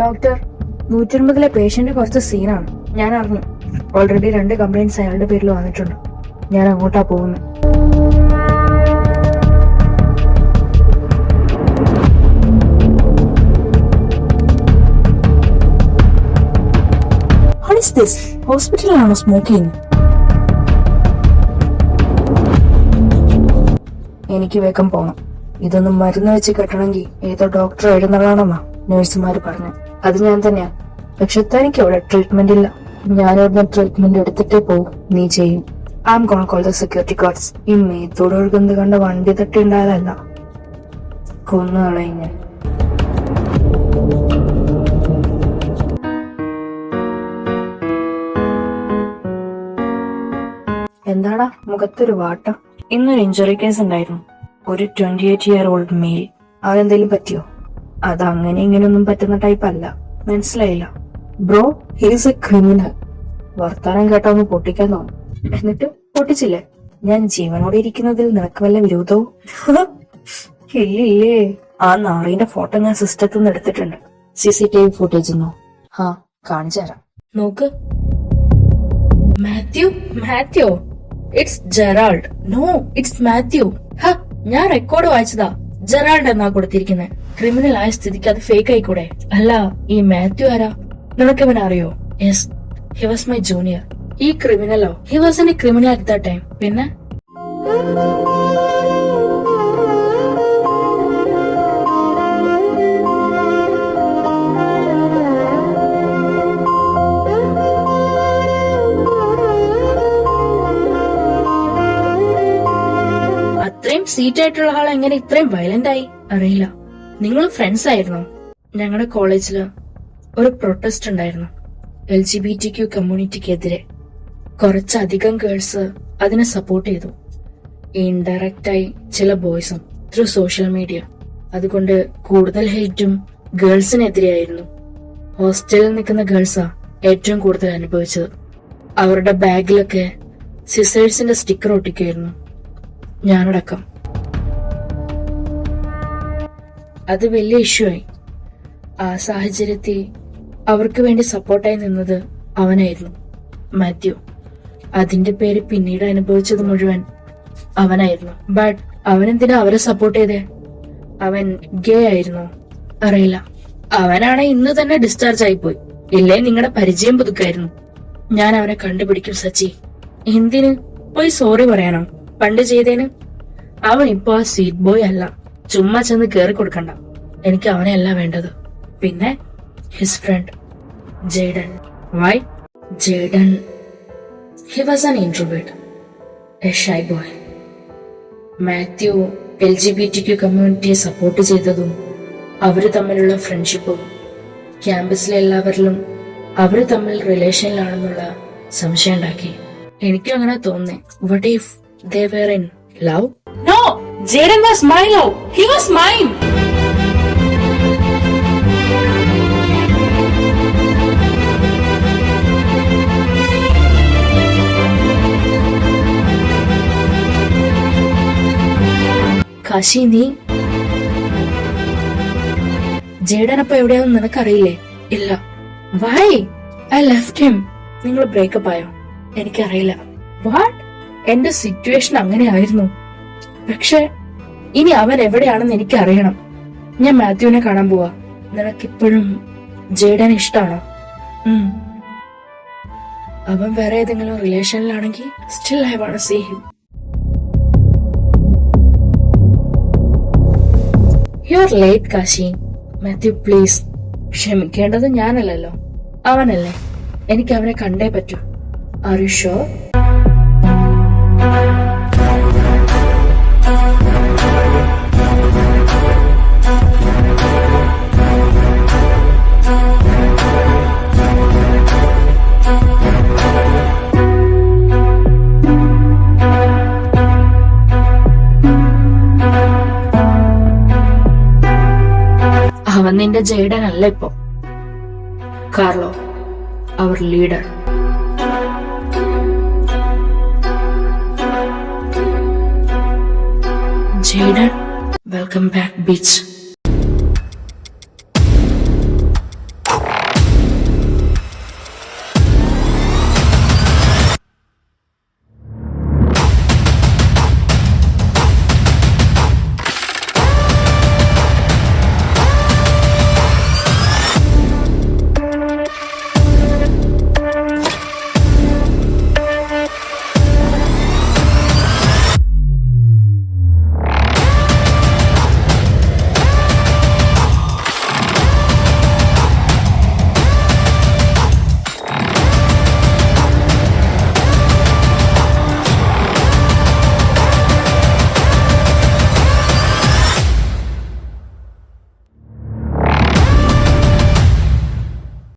Doctor, 109 patient കുറച്ച് സീനാണ്. ഞാൻ അറിഞ്ഞു. ഓൾറെഡി 2 കംപ്ലൈന്റ്സ് അയാളുടെ പേരിൽ വന്നിട്ടുണ്ട്. ഞാൻ അങ്ങോട്ടാ പോകുന്നത്. ഹോസ്പിറ്റലിലാണോ സ്മോക്കിംഗ്? എനിക്ക് വേഗം പോണം. ഇതൊന്നും മരുന്ന് വെച്ച് കെട്ടണമെങ്കിൽ ഏതോ ഡോക്ടർ എഴുന്നള്ളാണെന്നാ നഴ്സുമാര് പറഞ്ഞു. അത് ഞാൻ തന്നെയാ. പക്ഷെ തനിക്ക് അവിടെ ട്രീറ്റ്മെന്റ് ഇല്ല. ഞാനിവിടുന്ന് ട്രീറ്റ്മെന്റ് എടുത്തിട്ടേ പോകും. നീ ചെയ്യും. I M gonna call the security guards. ഈ മേത്തോട് ഒഴുകുന്നത് കണ്ട വണ്ടി തട്ടി ഉണ്ടായതല്ല, കൊന്നു കളയും ഞാൻ. എന്താടാ മുഖത്തൊരു വാട്ടം? ഇന്നൊരു ഇഞ്ചുറി കേസ് ഉണ്ടായിരുന്നു. ഒരു 28-year-old മെയിൽ. അവനെന്തേലും പറ്റിയോ? അത് അങ്ങനെ ഇങ്ങനെയൊന്നും പറ്റുന്ന ടൈപ്പ് അല്ല. മനസ്സിലായില്ല? Bro, he's A criminal. വർത്താനം കേട്ടാ ഒന്ന് പൊട്ടിക്കാൻ തോന്നും. എന്നിട്ട് പൊട്ടിച്ചില്ലേ? ഞാൻ ജീവനോടെ ഇരിക്കുന്നതിൽ നിനക്ക് വല്ല വിരോധവും? ഇല്ലേ. ആ നാറിന്റെ ഫോട്ടോ ഞാൻ സിസ്റ്റത്തിൽ നിന്ന് എടുത്തിട്ടുണ്ട്. CCTV ഫുട്ടേജ് ഒന്നോ? കാണിച്ചു തരാം. നോക്ക്. Matthew, it's Gerald. No, it's Matthew. ഞാൻ റെക്കോർഡ് വായിച്ചതാ. ജെറാൾഡ് എന്നാ കൊടുത്തിരിക്കുന്നത്. ക്രിമിനൽ ആയ സ്ഥിതിക്ക് അത് ഫേക്ക് ആയിക്കൂടെ? അല്ല, ഈ മാത്യു ആരാ? നിനക്ക് ഇവനെ അറിയോ? Yes, he was my junior. ഈ ക്രിമിനലോ? He was an criminal at that time. പിന്നെ അത്രയും സീറ്റ് ആയിട്ടുള്ള ആൾ എങ്ങനെ ഇത്രയും വയലന്റ് ആയി? അറിയില്ല. നിങ്ങൾ ഫ്രണ്ട്സ് ആയിരുന്നോ? ഞങ്ങളുടെ കോളേജില് ഒരു പ്രൊട്ടസ്റ്റ് ഉണ്ടായിരുന്നു. LGBTQ കമ്മ്യൂണിറ്റിക്കെതിരെ. കുറച്ചധികം ഗേൾസ് അതിനെ സപ്പോർട്ട് ചെയ്തു. ഇൻഡയറക്റ്റ് ആയി ചില ബോയ്സും ത്രൂ സോഷ്യൽ മീഡിയ. അതുകൊണ്ട് കൂടുതൽ ഹെയ്റ്റും ഗേൾസിനെതിരെയായിരുന്നു. ഹോസ്റ്റലിൽ നിൽക്കുന്ന ഗേൾസാ ഏറ്റവും കൂടുതൽ അനുഭവിച്ചത്. അവരുടെ ബാഗിലൊക്കെ സിസേഴ്സിന്റെ സ്റ്റിക്കർ ഒട്ടിക്കായിരുന്നു, ഞാനടക്കം. അത് വലിയ ഇഷ്യൂ ആയി. ആ സാഹചര്യത്തിൽ അവർക്ക് വേണ്ടി സപ്പോർട്ടായി നിന്നത് അവനായിരുന്നു, മാത്യു. അതിന്റെ പേര് പിന്നീട് അനുഭവിച്ചത് മുഴുവൻ അവനായിരുന്നു. ബട്ട് അവനെന്തിനാ അവരെ സപ്പോർട്ട് ചെയ്തേ? അവൻ ഗേ ആയിരുന്നോ? അറിയില്ല. അവനാണ് ഇന്ന് തന്നെ ഡിസ്ചാർജ് ആയിപ്പോയി. ഇല്ലേ നിങ്ങളുടെ പരിചയം പുതുക്കായിരുന്നു. ഞാൻ അവനെ കണ്ടുപിടിക്കും സച്ചി. എന്തിന്? പോയി സോറി പറയാനോ? പണ്ട് ചെയ്തേന്? അവൻ ഇപ്പൊ ആ സ്വീറ്റ് ബോയ് അല്ല. ചുമ്മാ ചെന്ന് കേറി കൊടുക്കണ്ട. എനിക്ക് അവനെയല്ല വേണ്ടത്. പിന്നെ his friend Jaden. Why? Jaden, he was an introvert, a shy boy. Mathew LGBTQ കമ്മ്യൂണിറ്റിയെ സപ്പോർട്ട് ചെയ്തതും അവര് തമ്മിലുള്ള ഫ്രണ്ട്ഷിപ്പും ക്യാമ്പസിലെ എല്ലാവരിലും അവര് തമ്മിൽ റിലേഷനിലാണെന്നുള്ള സംശയം ഉണ്ടാക്കി. എനിക്കും അങ്ങനെ തോന്നി. What if they were in love? No, Jaden was my love. He was mine. Kashi, നീ ജേഡൻ അപ്പൊ എവിടെയാണെന്ന് നിനക്കറിയില്ലേ? ഇല്ല. വൈ? I left him. നിങ്ങൾ ബ്രേക്കപ്പ് ആയോ? എനിക്കറിയില്ല. വാട്ട്? എന്റെ സിറ്റുവേഷൻ അങ്ങനെ ആയിരുന്നു. പക്ഷെ ഇനി അവൻ എവിടെയാണെന്ന് എനിക്ക് അറിയണം. ഞാൻ മാത്യുവിനെ കാണാൻ പോവാ. നിനക്കിപ്പോഴും ജേഡൻ ഇഷ്ടാണോ? അവൻ വേറെ ഏതെങ്കിലും റിലേഷനിലാണെങ്കിൽ still I want to see him. You are late Kashi. Mathew please. ക്ഷമിക്കേണ്ടത് ഞാനല്ലല്ലോ, അവനല്ലേ. എനിക്ക് അവനെ കണ്ടേ പറ്റൂ. Are you sure? അവൻ നിന്റെ ജെയ്ഡൻ അല്ല ഇപ്പോ. Carlo, our leader. Jaden, welcome back, bitch.